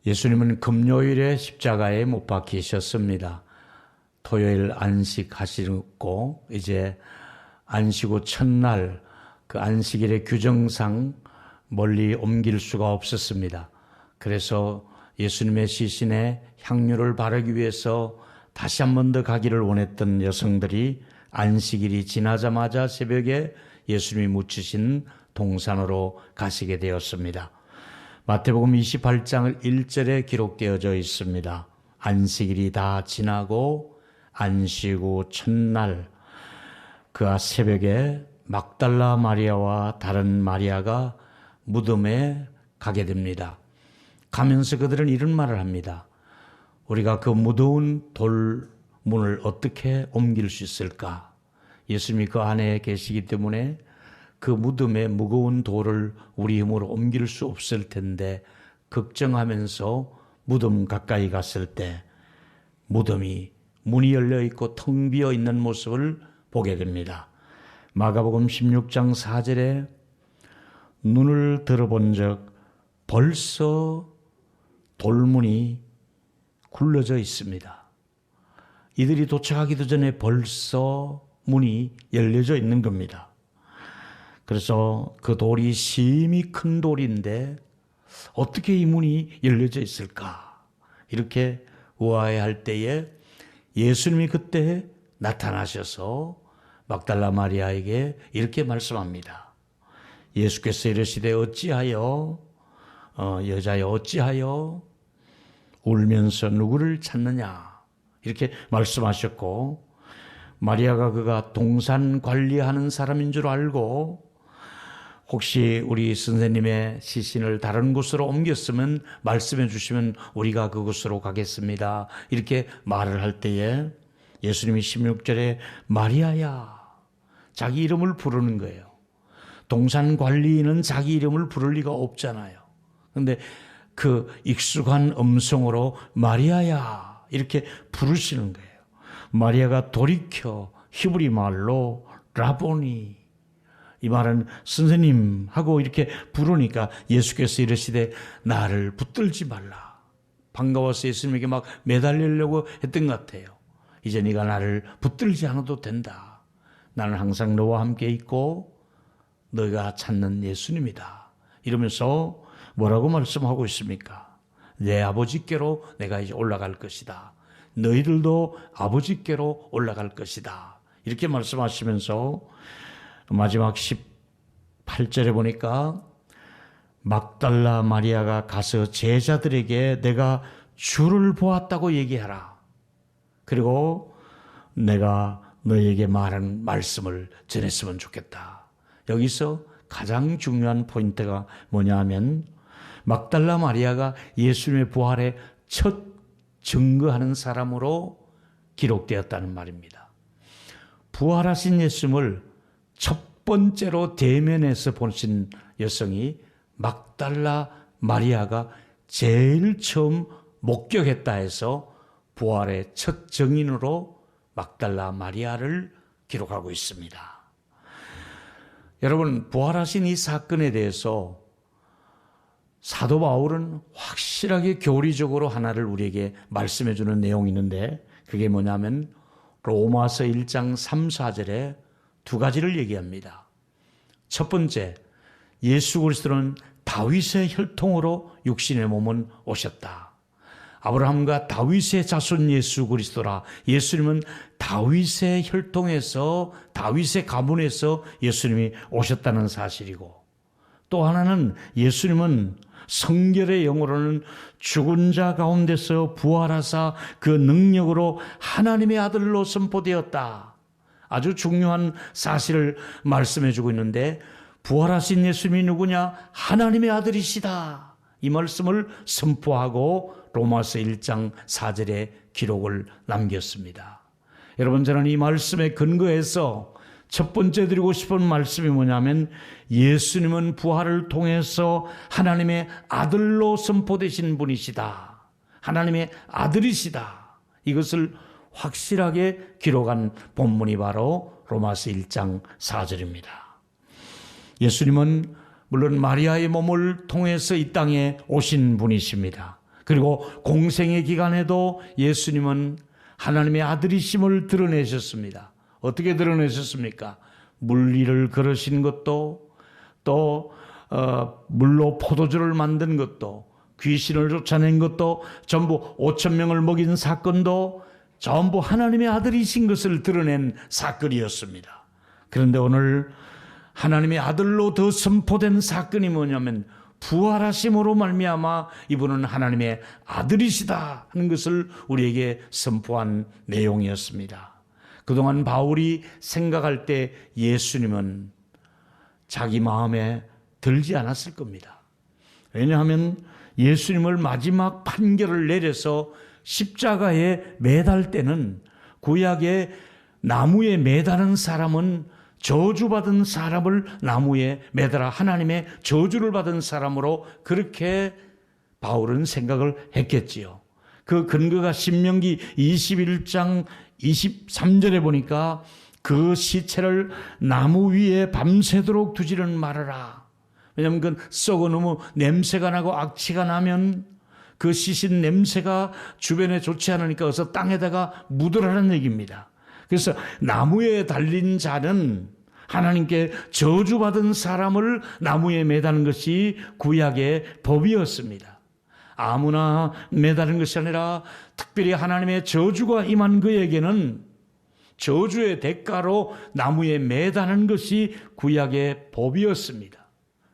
예수님은 금요일에 십자가에 못 박히셨습니다. 토요일 안식하시고 이제 안식 후 첫날 그 안식일의 규정상 멀리 옮길 수가 없었습니다. 그래서 예수님의 시신에 향유를 바르기 위해서 다시 한 번 더 가기를 원했던 여성들이 안식일이 지나자마자 새벽에 예수님이 묻히신 동산으로 가시게 되었습니다. 마태복음 28장 1절에 기록되어져 있습니다. 안식일이 다 지나고 안식 후 첫날 그 새벽에 막달라 마리아와 다른 마리아가 무덤에 가게 됩니다. 가면서 그들은 이런 말을 합니다. 우리가 그 무더운 돌문을 어떻게 옮길 수 있을까? 예수님이 그 안에 계시기 때문에 그 무덤에 무거운 돌을 우리 힘으로 옮길 수 없을 텐데 걱정하면서 무덤 가까이 갔을 때 무덤이 문이 열려 있고 텅 비어 있는 모습을 보게 됩니다. 마가복음 16장 4절에 눈을 들어본 적 벌써 돌문이 굴러져 있습니다. 이들이 도착하기도 전에 벌써 문이 열려져 있는 겁니다. 그래서 그 돌이 심히 큰 돌인데 어떻게 이 문이 열려져 있을까? 이렇게 우아해할 때에 예수님이 그때 나타나셔서 막달라 마리아에게 이렇게 말씀합니다. 예수께서 이르시되 어찌하여 여자여 어찌하여 울면서 누구를 찾느냐 이렇게 말씀하셨고 마리아가 그가 동산 관리하는 사람인 줄 알고 혹시 우리 선생님의 시신을 다른 곳으로 옮겼으면 말씀해 주시면 우리가 그곳으로 가겠습니다. 이렇게 말을 할 때에 예수님이 16절에 마리아야 자기 이름을 부르는 거예요. 동산 관리인은 자기 이름을 부를 리가 없잖아요. 그런데 그 익숙한 음성으로 마리아야 이렇게 부르시는 거예요. 마리아가 돌이켜 히브리 말로 라보니 이 말은 선생님 하고 이렇게 부르니까 예수께서 이르시되 나를 붙들지 말라. 반가워서 예수님에게 막 매달리려고 했던 것 같아요. 이제 네가 나를 붙들지 않아도 된다. 나는 항상 너와 함께 있고 너가 찾는 예수님이다. 이러면서 뭐라고 말씀하고 있습니까? 내 아버지께로 내가 이제 올라갈 것이다. 너희들도 아버지께로 올라갈 것이다. 이렇게 말씀하시면서 마지막 18절에 보니까 막달라 마리아가 가서 제자들에게 내가 주를 보았다고 얘기하라. 그리고 내가 너에게 말한 말씀을 전했으면 좋겠다. 여기서 가장 중요한 포인트가 뭐냐 하면 막달라 마리아가 예수님의 부활에 첫 증거하는 사람으로 기록되었다는 말입니다. 부활하신 예수님을 첫 번째로 대면에서 보신 여성이 막달라 마리아가 제일 처음 목격했다 해서 부활의 첫 증인으로 막달라 마리아를 기록하고 있습니다. 여러분, 부활하신 이 사건에 대해서 사도 바울은 확실하게 교리적으로 하나를 우리에게 말씀해 주는 내용이 있는데 그게 뭐냐면 로마서 1장 3, 4절에 두 가지를 얘기합니다. 첫 번째, 예수 그리스도는 다윗의 혈통으로 육신의 몸은 오셨다. 아브라함과 다윗의 자손 예수 그리스도라. 예수님은 다윗의 혈통에서 다윗의 가문에서 예수님이 오셨다는 사실이고 또 하나는 예수님은 성결의 영으로는 죽은 자 가운데서 부활하사 그 능력으로 하나님의 아들로 선포되었다. 아주 중요한 사실을 말씀해 주고 있는데 부활하신 예수님이 누구냐? 하나님의 아들이시다. 이 말씀을 선포하고 로마서 1장 4절에 기록을 남겼습니다. 여러분, 저는 이 말씀에 근거해서 첫 번째 드리고 싶은 말씀이 뭐냐면 예수님은 부활을 통해서 하나님의 아들로 선포되신 분이시다. 하나님의 아들이시다. 이것을 확실하게 기록한 본문이 바로 로마서 1장 4절입니다. 예수님은 물론 마리아의 몸을 통해서 이 땅에 오신 분이십니다. 그리고 공생의 기간에도 예수님은 하나님의 아들이심을 드러내셨습니다. 어떻게 드러내셨습니까? 물 위를 걸으신 것도, 또 물로 포도주를 만든 것도, 귀신을 쫓아낸 것도, 전부 5,000명을 먹인 사건도 전부 하나님의 아들이신 것을 드러낸 사건이었습니다. 그런데 오늘 하나님의 아들로 더 선포된 사건이 뭐냐면 부활하심으로 말미암아 이분은 하나님의 아들이시다 하는 것을 우리에게 선포한 내용이었습니다. 그동안 바울이 생각할 때 예수님은 자기 마음에 들지 않았을 겁니다. 왜냐하면 예수님을 마지막 판결을 내려서 십자가에 매달 때는 구약의 나무에 매다는 사람은 저주받은 사람을 나무에 매달아 하나님의 저주를 받은 사람으로 그렇게 바울은 생각을 했겠지요. 그 근거가 신명기 21장 23절에 보니까 그 시체를 나무 위에 밤새도록 두지는 말아라. 왜냐하면 그 썩어 너무 냄새가 나고 악취가 나면 그 시신 냄새가 주변에 좋지 않으니까 어서 땅에다가 묻으라는 얘기입니다. 그래서 나무에 달린 자는 하나님께 저주받은 사람을 나무에 매다는 것이 구약의 법이었습니다. 아무나 매다는 것이 아니라 특별히 하나님의 저주가 임한 그에게는 저주의 대가로 나무에 매다는 것이 구약의 법이었습니다.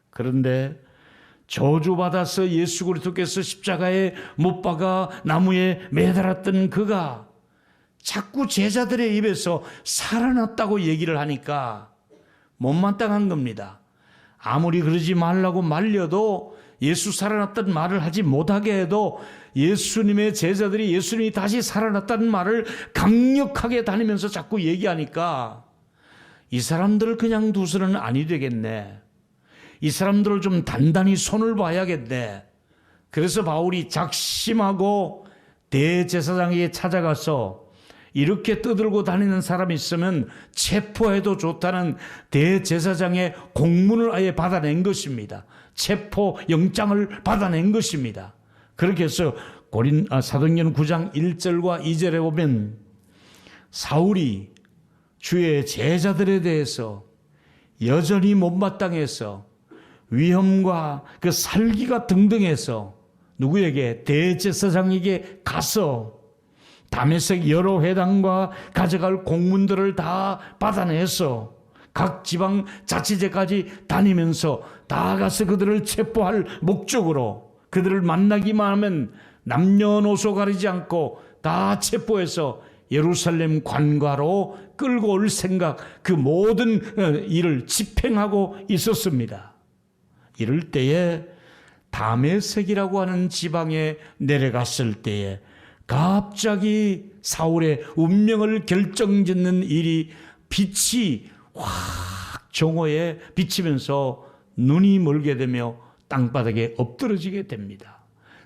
그런데 저주받아서 예수 그리스도께서 십자가에 못 박아 나무에 매달았던 그가 자꾸 제자들의 입에서 살아났다고 얘기를 하니까 못마땅한 겁니다. 아무리 그러지 말라고 말려도 예수 살아났다는 말을 하지 못하게 해도 예수님의 제자들이 예수님이 다시 살아났다는 말을 강력하게 다니면서 자꾸 얘기하니까 이 사람들을 그냥 두서는 아니 되겠네. 이 사람들을 좀 단단히 손을 봐야겠네. 그래서 바울이 작심하고 대제사장에게 찾아가서 이렇게 떠들고 다니는 사람이 있으면 체포해도 좋다는 대제사장의 공문을 아예 받아낸 것입니다. 체포 영장을 받아낸 것입니다. 그렇게 해서 사도행전 9장 1절과 2절에 보면 사울이 주의 제자들에 대해서 여전히 못마땅해서 위험과 그 살기가 등등해서 누구에게? 대제사장에게 가서 다메섹 여러 회당과 가져갈 공문들을 다 받아내서 각 지방 자치제까지 다니면서 다 가서 그들을 체포할 목적으로 그들을 만나기만 하면 남녀노소 가리지 않고 다 체포해서 예루살렘 관과로 끌고 올 생각, 그 모든 일을 집행하고 있었습니다. 이럴 때에 다메섹이라고 하는 지방에 내려갔을 때에 갑자기 사울의 운명을 결정짓는 일이 빛이 확 정오에 비치면서 눈이 멀게 되며 땅바닥에 엎드러지게 됩니다.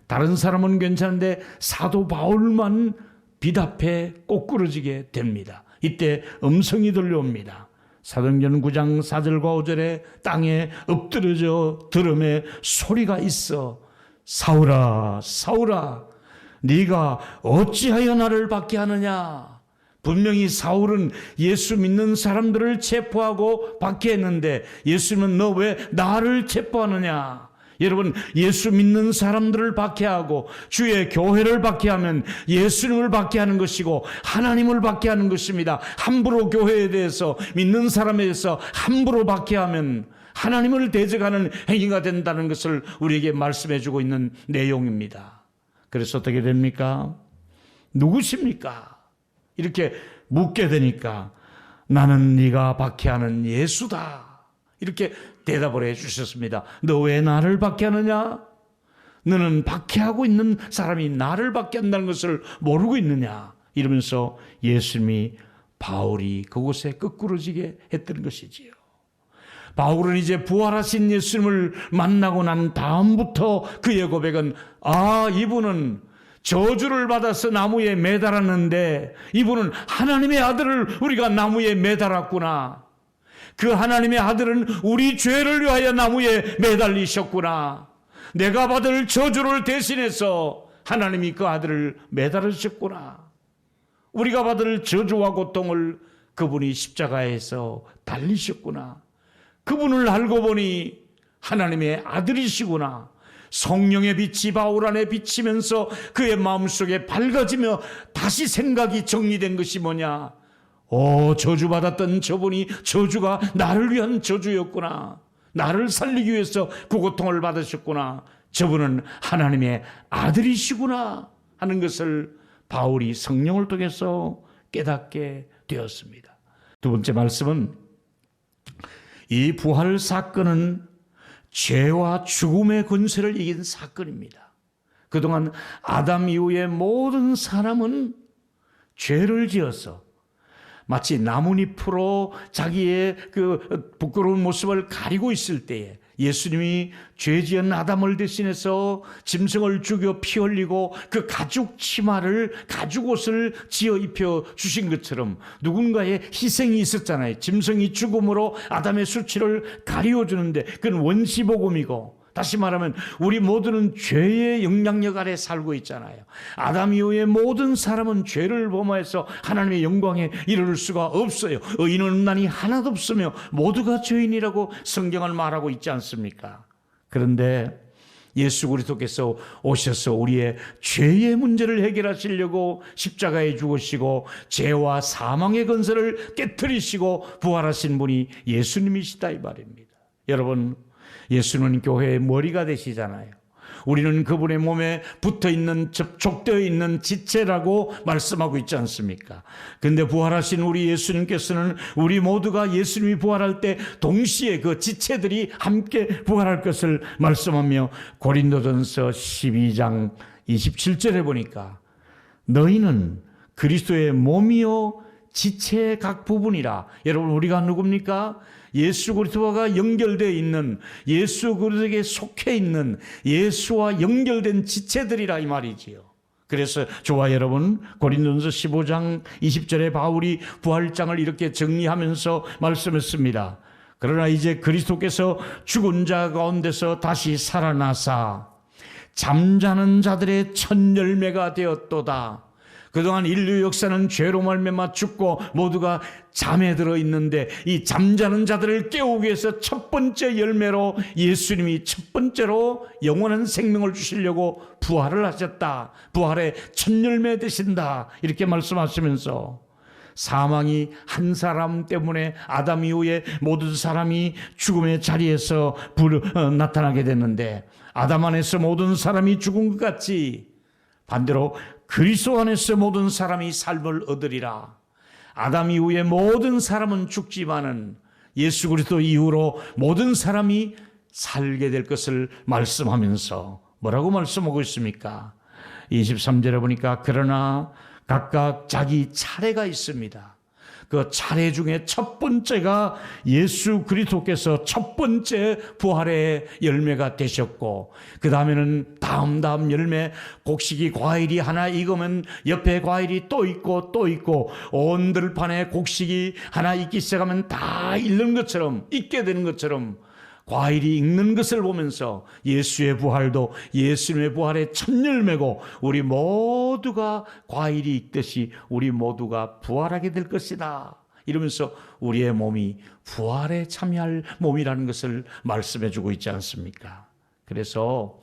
다른 사람은 괜찮은데 사도 바울만 빛 앞에 꼬꾸러지게 됩니다. 이때 음성이 들려옵니다. 사도행전 9장 4절과 5절에 땅에 엎드려져 들음에 소리가 있어 사울아 사울아 네가 어찌하여 나를 박해하느냐. 분명히 사울은 예수 믿는 사람들을 체포하고 박해했는데 예수님은 너 왜 나를 체포하느냐. 여러분, 예수 믿는 사람들을 박해하고 주의 교회를 박해하면 예수님을 박해하는 것이고 하나님을 박해하는 것입니다. 함부로 교회에 대해서, 믿는 사람에 대해서 함부로 박해하면 하나님을 대적하는 행위가 된다는 것을 우리에게 말씀해 주고 있는 내용입니다. 그래서 어떻게 됩니까? 누구십니까? 이렇게 묻게 되니까 나는 네가 박해하는 예수다. 이렇게 대답을 해 주셨습니다. 너 왜 나를 박해하느냐? 너는 박해하고 있는 사람이 나를 박해한다는 것을 모르고 있느냐? 이러면서 예수님이 바울이 그곳에 거꾸러지게 했던 것이지요. 바울은 이제 부활하신 예수님을 만나고 난 다음부터 그의 고백은 이분은 저주를 받아서 나무에 매달았는데 이분은 하나님의 아들을 우리가 나무에 매달았구나. 그 하나님의 아들은 우리 죄를 위하여 나무에 매달리셨구나. 내가 받을 저주를 대신해서 하나님이 그 아들을 매달으셨구나. 우리가 받을 저주와 고통을 그분이 십자가에서 달리셨구나. 그분을 알고 보니 하나님의 아들이시구나. 성령의 빛이 바울 안에 비치면서 그의 마음속에 밝아지며 다시 생각이 정리된 것이 뭐냐? 저주받았던 저분이 저주가 나를 위한 저주였구나. 나를 살리기 위해서 그 고통을 받으셨구나. 저분은 하나님의 아들이시구나 하는 것을 바울이 성령을 통해서 깨닫게 되었습니다. 두 번째 말씀은 이 부활 사건은 죄와 죽음의 권세를 이긴 사건입니다. 그동안 아담 이후의 모든 사람은 죄를 지어서 마치 나뭇잎으로 자기의 그 부끄러운 모습을 가리고 있을 때에 예수님이 죄지은 아담을 대신해서 짐승을 죽여 피 흘리고 그 가죽 치마를 가죽 옷을 지어 입혀 주신 것처럼 누군가의 희생이 있었잖아요. 짐승이 죽음으로 아담의 수치를 가리워주는데 그건 원시복음이고, 다시 말하면 우리 모두는 죄의 영향력 아래 살고 있잖아요. 아담 이후의 모든 사람은 죄를 범하여서 하나님의 영광에 이를 수가 없어요. 의인은 없나니 하나도 없으며 모두가 죄인이라고 성경을 말하고 있지 않습니까? 그런데 예수 그리스도께서 오셔서 우리의 죄의 문제를 해결하시려고 십자가에 죽으시고 죄와 사망의 권세를 깨트리시고 부활하신 분이 예수님이시다 이 말입니다. 여러분, 예수는 교회의 머리가 되시잖아요. 우리는 그분의 몸에 붙어있는, 접촉되어 있는 지체라고 말씀하고 있지 않습니까? 그런데 부활하신 우리 예수님께서는 우리 모두가 예수님이 부활할 때 동시에 그 지체들이 함께 부활할 것을 말씀하며 고린도전서 12장 27절에 보니까 너희는 그리스도의 몸이요 지체의 각 부분이라. 여러분, 우리가 누굽니까? 예수 그리스도와 연결되어 있는, 예수 그리스도에게 속해 있는 예수와 연결된 지체들이라 이 말이지요. 그래서 저와 여러분, 고린도전서 15장 20절에 바울이 부활장을 이렇게 정리하면서 말씀했습니다. 그러나 이제 그리스도께서 죽은 자 가운데서 다시 살아나사 잠자는 자들의 첫 열매가 되었도다. 그동안 인류 역사는 죄로 말미암아 죽고 모두가 잠에 들어 있는데 이 잠자는 자들을 깨우기 위해서 첫 번째 열매로 예수님이 첫 번째로 영원한 생명을 주시려고 부활을 하셨다. 부활의 첫 열매 되신다. 이렇게 말씀하시면서 사망이 한 사람 때문에 아담 이후에 모든 사람이 죽음의 자리에서 나타나게 됐는데 아담 안에서 모든 사람이 죽은 것 같이 반대로 그리스도 안에서 모든 사람이 삶을 얻으리라. 아담 이후에 모든 사람은 죽지만은 예수 그리스도 이후로 모든 사람이 살게 될 것을 말씀하면서 뭐라고 말씀하고 있습니까? 23절에 보니까 그러나 각각 자기 차례가 있습니다. 그 차례 중에 첫 번째가 예수 그리스도께서 첫 번째 부활의 열매가 되셨고, 그 다음에는 다음 열매, 곡식이 과일이 하나 익으면 옆에 과일이 또 있고 또 있고, 온 들판에 곡식이 하나 익기 시작하면 다 익는 것처럼, 익게 되는 것처럼 과일이 익는 것을 보면서 예수의 부활도 예수님의 부활의 첫 열매고, 우리 모두가 과일이 익듯이 우리 모두가 부활하게 될 것이다. 이러면서 우리의 몸이 부활에 참여할 몸이라는 것을 말씀해 주고 있지 않습니까? 그래서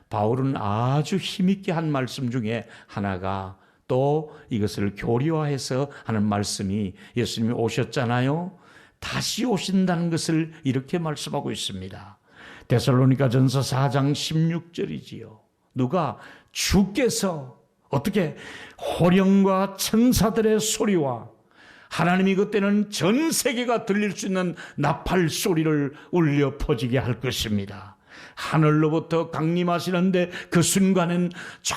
바울은 아주 힘있게 한 말씀 중에 하나가, 또 이것을 교리화해서 하는 말씀이, 예수님이 오셨잖아요. 다시 오신다는 것을 이렇게 말씀하고 있습니다. 데살로니가전서 4장 16절이지요. 누가? 주께서 어떻게 호령과 천사들의 소리와 하나님이 그때는 전 세계가 들릴 수 있는 나팔 소리를 울려 퍼지게 할 것입니다. 하늘로부터 강림하시는데 그 순간은 저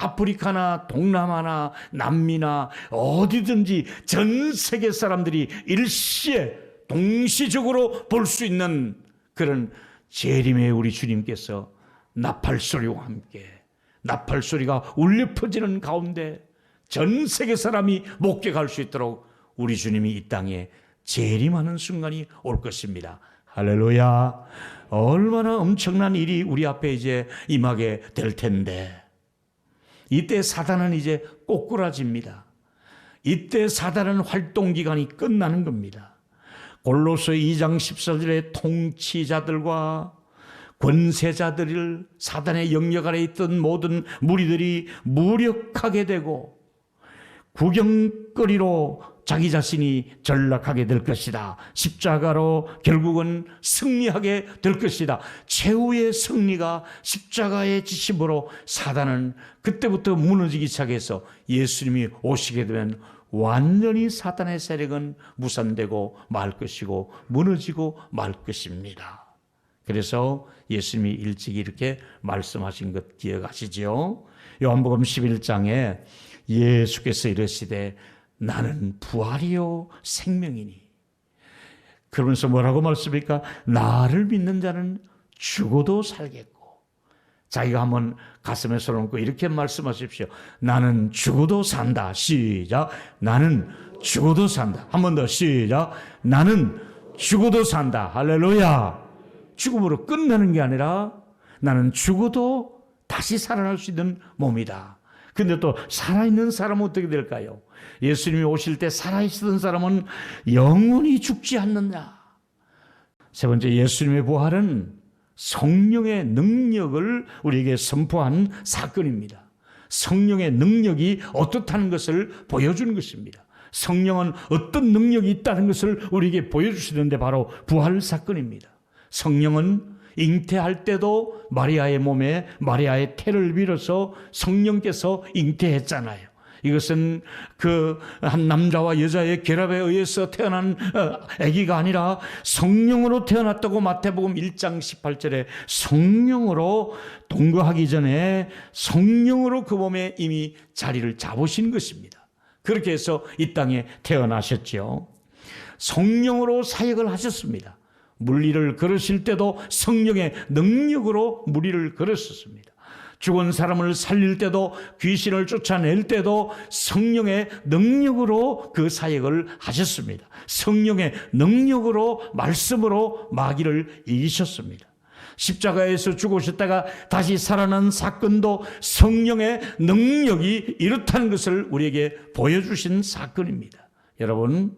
아프리카나 동남아나 남미나 어디든지 전 세계 사람들이 일시에 동시적으로 볼 수 있는 그런 재림의 우리 주님께서 나팔 소리와 함께, 나팔 소리가 울려 퍼지는 가운데 전 세계 사람이 목격할 수 있도록 우리 주님이 이 땅에 재림하는 순간이 올 것입니다. 할렐루야. 얼마나 엄청난 일이 우리 앞에 이제 임하게 될 텐데, 이때 사단은 이제 꼬꾸라집니다. 이때 사단은 활동기간이 끝나는 겁니다. 골로새 2장 14절에 통치자들과 권세자들을, 사단의 영역 아래 있던 모든 무리들이 무력하게 되고 구경거리로 자기 자신이 전락하게 될 것이다. 십자가로 결국은 승리하게 될 것이다. 최후의 승리가 십자가의 지심으로 사단은 그때부터 무너지기 시작해서 예수님이 오시게 되면 완전히 사단의 세력은 무산되고 말 것이고 무너지고 말 것입니다. 그래서 예수님이 일찍 이렇게 말씀하신 것 기억하시죠? 요한복음 11장에 예수께서 이르시되 나는 부활이요 생명이니. 그러면서 뭐라고 말씀합니까? 나를 믿는 자는 죽어도 살겠고. 자기가 한번 가슴에 손을 얹고 이렇게 말씀하십시오. 나는 죽어도 산다. 시작. 나는 죽어도 산다. 한 번 더 시작. 나는 죽어도 산다. 할렐루야. 죽음으로 끝나는 게 아니라 나는 죽어도 다시 살아날 수 있는 몸이다. 근데 또 살아있는 사람은 어떻게 될까요? 예수님이 오실 때 살아있었던 사람은 영원히 죽지 않는다. 세 번째, 예수님의 부활은 성령의 능력을 우리에게 선포한 사건입니다. 성령의 능력이 어떻다는 것을 보여주는 것입니다. 성령은 어떤 능력이 있다는 것을 우리에게 보여주시는데 바로 부활 사건입니다. 성령은 잉태할 때도 마리아의 몸에 마리아의 태를 빌어서 성령께서 잉태했잖아요. 이것은 그 한 남자와 여자의 결합에 의해서 태어난 아기가 아니라 성령으로 태어났다고 마태복음 1장 18절에 성령으로 동거하기 전에 성령으로 그 몸에 이미 자리를 잡으신 것입니다. 그렇게 해서 이 땅에 태어나셨죠. 성령으로 사역을 하셨습니다. 물리를 걸으실 때도 성령의 능력으로 물리를 걸으셨습니다. 죽은 사람을 살릴 때도, 귀신을 쫓아낼 때도 성령의 능력으로 그 사역을 하셨습니다. 성령의 능력으로, 말씀으로 마귀를 이기셨습니다. 십자가에서 죽으셨다가 다시 살아난 사건도 성령의 능력이 이렇다는 것을 우리에게 보여주신 사건입니다. 여러분,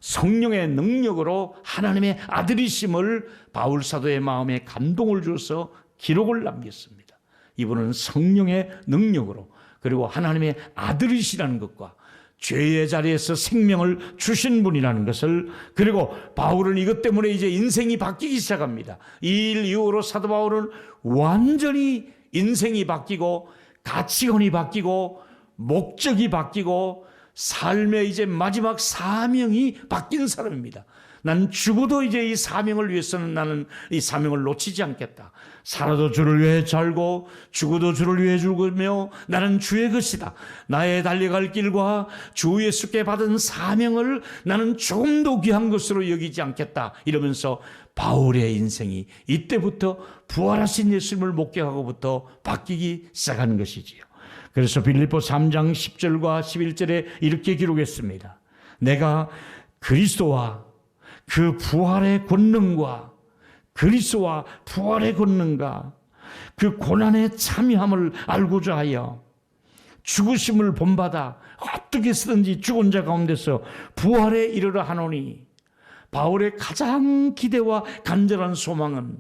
성령의 능력으로 하나님의 아들이심을 바울 사도의 마음에 감동을 주어서 기록을 남겼습니다. 이분은 성령의 능력으로, 그리고 하나님의 아들이시라는 것과 죄의 자리에서 생명을 주신 분이라는 것을, 그리고 바울은 이것 때문에 이제 인생이 바뀌기 시작합니다. 이 일 이후로 사도 바울은 완전히 인생이 바뀌고 가치관이 바뀌고 목적이 바뀌고 삶의 이제 마지막 사명이 바뀐 사람입니다. 난 죽어도 이제 이 사명을 위해서는 나는 이 사명을 놓치지 않겠다. 살아도 주를 위해 살고 죽어도 주를 위해 죽으며 나는 주의 것이다. 나의 달려갈 길과 주 예수께 받은 사명을 나는 조금도 귀한 것으로 여기지 않겠다. 이러면서 바울의 인생이 이때부터 부활하신 예수님을 목격하고부터 바뀌기 시작하는 것이지요. 그래서 빌립보 3장 10절과 11절에 이렇게 기록했습니다. 내가 그리스도와 그 부활의 권능과 그리스도와 부활의 권능과 그 고난의 참여함을 알고자 하여 죽으심을 본받아 어떻게 쓰든지 죽은 자 가운데서 부활에 이르러 하노니, 바울의 가장 기대와 간절한 소망은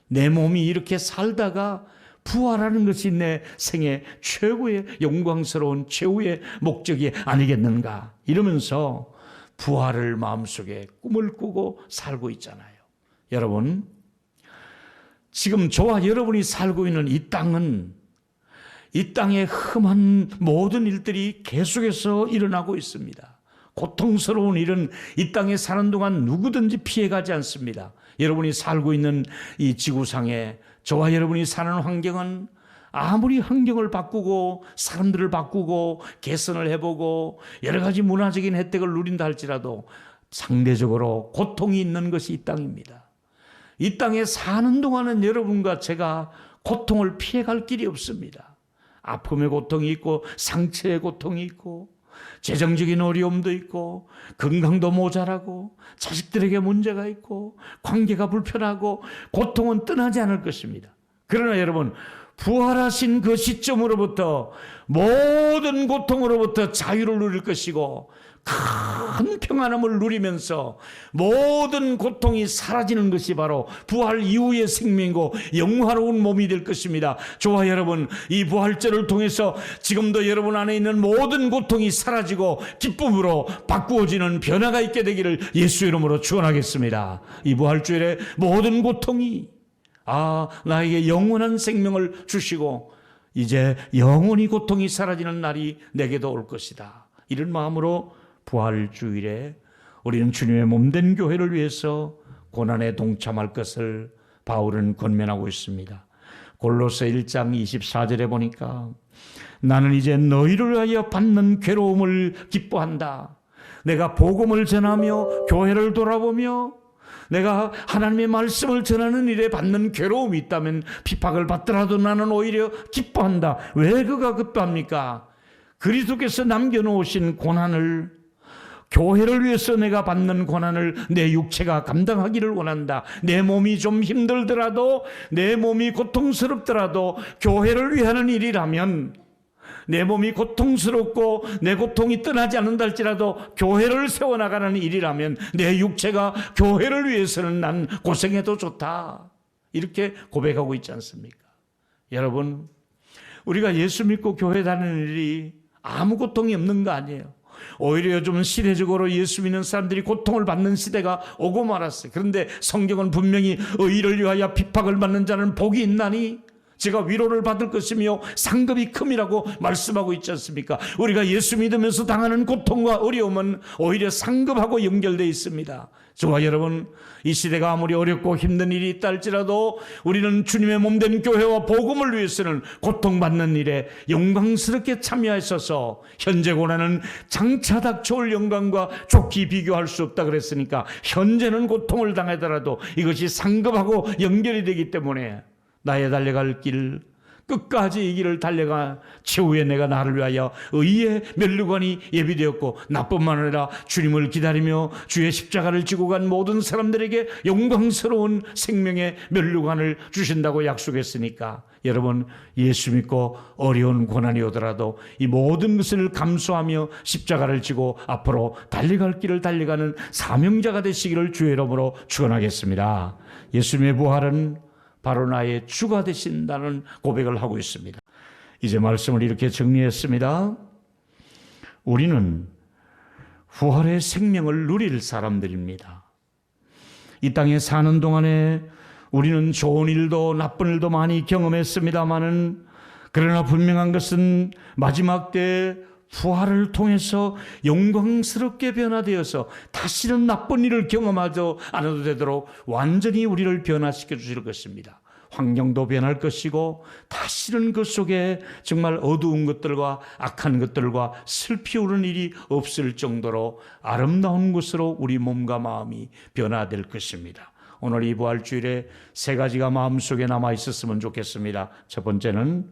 내 몸이 이렇게 살다가 부활하는 것이 내 생의 최고의 영광스러운 최후의 목적이 아니겠는가, 이러면서 부활을 마음속에 꿈을 꾸고 살고 있잖아요. 여러분, 지금 저와 여러분이 살고 있는 이 땅은, 이 땅의 험한 모든 일들이 계속해서 일어나고 있습니다. 고통스러운 일은 이 땅에 사는 동안 누구든지 피해가지 않습니다. 여러분이 살고 있는 이 지구상에 저와 여러분이 사는 환경은 아무리 환경을 바꾸고 사람들을 바꾸고 개선을 해보고 여러 가지 문화적인 혜택을 누린다 할지라도 상대적으로 고통이 있는 것이 이 땅입니다. 이 땅에 사는 동안은 여러분과 제가 고통을 피해갈 길이 없습니다. 아픔의 고통이 있고 상처의 고통이 있고 재정적인 어려움도 있고 건강도 모자라고 자식들에게 문제가 있고 관계가 불편하고 고통은 떠나지 않을 것입니다. 그러나 여러분, 부활하신 그 시점으로부터 모든 고통으로부터 자유를 누릴 것이고 큰 평안함을 누리면서 모든 고통이 사라지는 것이 바로 부활 이후의 생명이고 영화로운 몸이 될 것입니다. 저와 여러분, 이 부활절을 통해서 지금도 여러분 안에 있는 모든 고통이 사라지고 기쁨으로 바꾸어지는 변화가 있게 되기를 예수 이름으로 축원하겠습니다. 이 부활주일에 모든 고통이 나에게 영원한 생명을 주시고 이제 영원히 고통이 사라지는 날이 내게도 올 것이다. 이런 마음으로 부활주일에 우리는 주님의 몸된 교회를 위해서 고난에 동참할 것을 바울은 권면하고 있습니다. 골로새 1장 24절에 보니까 나는 이제 너희를 위하여 받는 괴로움을 기뻐한다. 내가 복음을 전하며 교회를 돌아보며 내가 하나님의 말씀을 전하는 일에 받는 괴로움이 있다면 핍박을 받더라도 나는 오히려 기뻐한다. 왜 그가 기뻐합니까? 그리스도께서 남겨놓으신 고난을, 교회를 위해서 내가 받는 고난을 내 육체가 감당하기를 원한다. 내 몸이 좀 힘들더라도, 내 몸이 고통스럽더라도 교회를 위하는 일이라면, 내 몸이 고통스럽고 내 고통이 떠나지 않는다 할지라도 교회를 세워나가는 일이라면 내 육체가 교회를 위해서는 난 고생해도 좋다. 이렇게 고백하고 있지 않습니까? 여러분, 우리가 예수 믿고 교회 다니는 일이 아무 고통이 없는 거 아니에요. 오히려 요즘은 시대적으로 예수 믿는 사람들이 고통을 받는 시대가 오고 말았어요. 그런데 성경은 분명히 의를 위하여 핍박을 받는 자는 복이 있나니 제가 위로를 받을 것이며 상급이 큼이라고 말씀하고 있지 않습니까? 우리가 예수 믿으면서 당하는 고통과 어려움은 오히려 상급하고 연결되어 있습니다. 저와 여러분, 이 시대가 아무리 어렵고 힘든 일이 있다 할지라도 우리는 주님의 몸된 교회와 복음을 위해서는 고통받는 일에 영광스럽게 참여했어서 현재 고난은 장차 닥쳐올 영광과 좋게 비교할 수 없다 그랬으니까 현재는 고통을 당하더라도 이것이 상급하고 연결이 되기 때문에 나의 달려갈 길 끝까지 이 길을 달려가 최후에 내가 나를 위하여 의의 면류관이 예비되었고 나뿐만 아니라 주님을 기다리며 주의 십자가를 지고 간 모든 사람들에게 영광스러운 생명의 면류관을 주신다고 약속했으니까 여러분, 예수 믿고 어려운 고난이 오더라도 이 모든 것을 감수하며 십자가를 지고 앞으로 달려갈 길을 달려가는 사명자가 되시기를 주의 이름으로 축원하겠습니다. 예수님의 부활은 바로 나의 주가 되신다는 고백을 하고 있습니다. 이제 말씀을 이렇게 정리했습니다. 우리는 부활의 생명을 누릴 사람들입니다. 이 땅에 사는 동안에 우리는 좋은 일도 나쁜 일도 많이 경험했습니다마는 그러나 분명한 것은 마지막 때 부활을 통해서 영광스럽게 변화되어서 다시는 나쁜 일을 경험하지 않아도 되도록 완전히 우리를 변화시켜 주실 것입니다. 환경도 변할 것이고 다시는 그 속에 정말 어두운 것들과 악한 것들과 슬피 오는 일이 없을 정도로 아름다운 것으로 우리 몸과 마음이 변화될 것입니다. 오늘 이 부활주일에 세 가지가 마음속에 남아 있었으면 좋겠습니다. 첫 번째는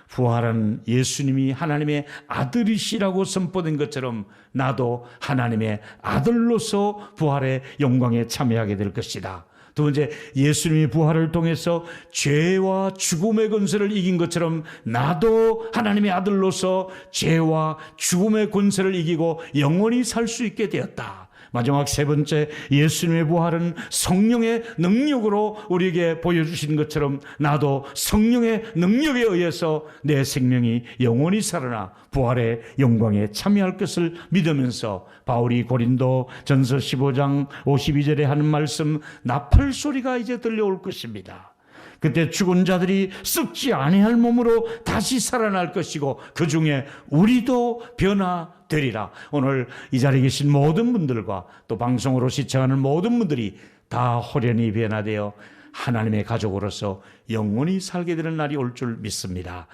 부활은 예수님이 하나님의 아들이시라고 선포된 것처럼 나도 하나님의 아들로서 부활의 영광에 참여하게 될 것이다. 두 번째, 예수님이 부활을 통해서 죄와 죽음의 권세를 이긴 것처럼 나도 하나님의 아들로서 죄와 죽음의 권세를 이기고 영원히 살 수 있게 되었다. 마지막 세 번째, 예수님의 부활은 성령의 능력으로 우리에게 보여주신 것처럼 나도 성령의 능력에 의해서 내 생명이 영원히 살아나 부활의 영광에 참여할 것을 믿으면서 바울이 고린도 전서 15장 52절에 하는 말씀, 나팔 소리가 이제 들려올 것입니다. 그때 죽은 자들이 썩지 아니할 몸으로 다시 살아날 것이고 그 중에 우리도 변화되리라. 오늘 이 자리에 계신 모든 분들과 또 방송으로 시청하는 모든 분들이 다 호련히 변화되어 하나님의 가족으로서 영원히 살게 되는 날이 올 줄 믿습니다.